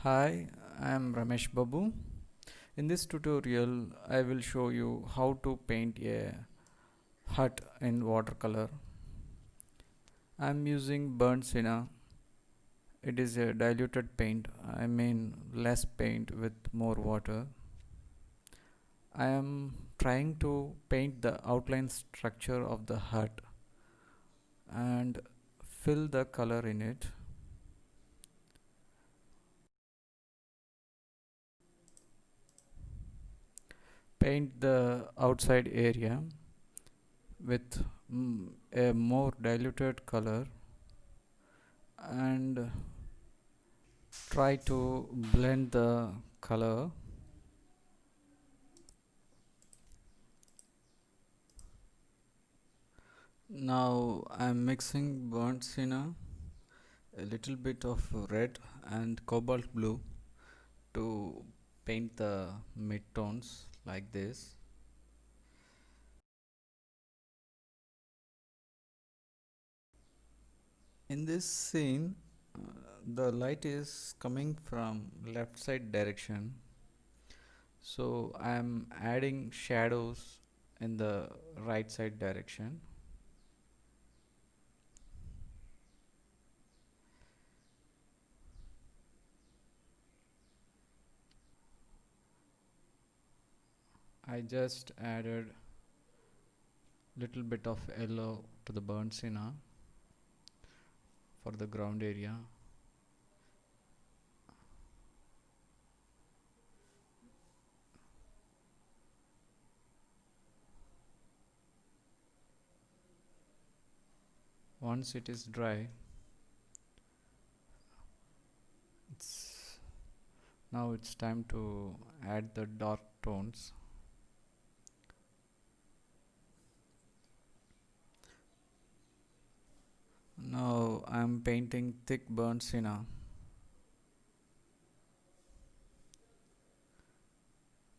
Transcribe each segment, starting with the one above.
Hi, I am Ramesh Babu. In this tutorial, I will show you how to paint a hut in watercolor. I am using burnt sienna. It is a diluted paint, I mean less paint with more water. I am trying to paint the outline structure of the hut and fill the color in it. Paint the outside area with a more diluted color and try to blend the color. Now I'm mixing burnt sienna, a little bit of red and cobalt blue to paint the midtones like this. In this scene, the light is coming from left side direction, so I'm adding shadows in the right side direction. I just added little bit of yellow to the burnt sienna for the ground area. Once it is dry, it's now it's time to add the dark tones. Now I'm painting thick burnt sienna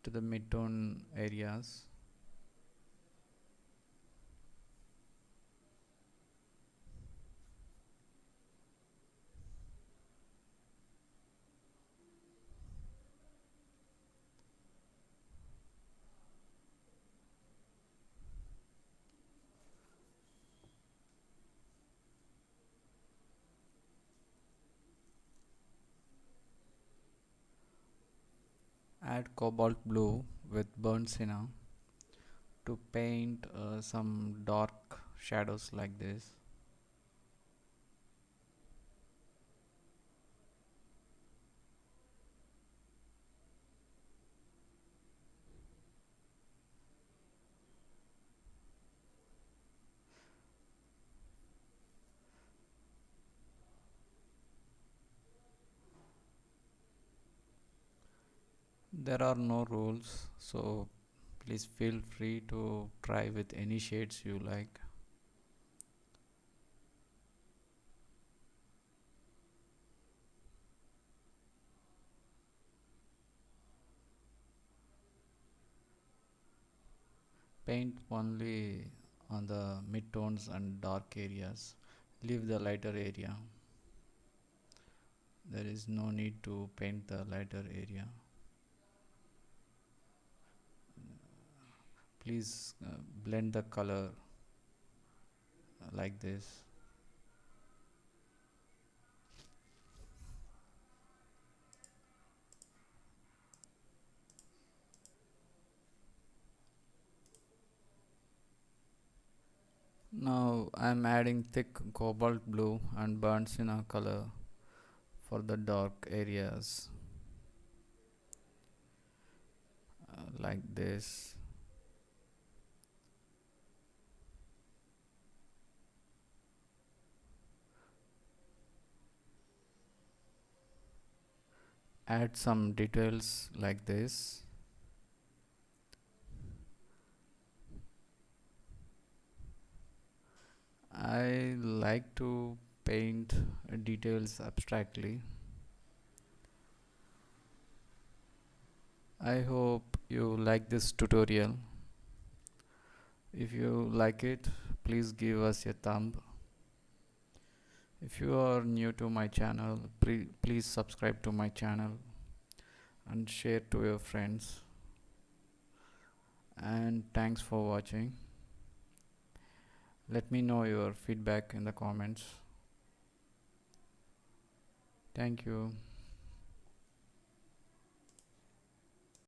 to the mid-tone areas. Add cobalt blue with burnt sienna to paint some dark shadows like this. There are no rules, so please feel free to try with any shades you like. Paint only on the mid-tones and dark areas. Leave the lighter area. There is no need to paint the lighter area. Please blend the color like this. Now I am adding thick cobalt blue and burnt sienna color for the dark areas like this. Add some details like this. I like to paint details abstractly. I hope you like this tutorial. If you like it, please give us a thumb. If you are new to my channel, please subscribe to my channel and share to your friends. And thanks for watching. Let me know your feedback in the comments. Thank you.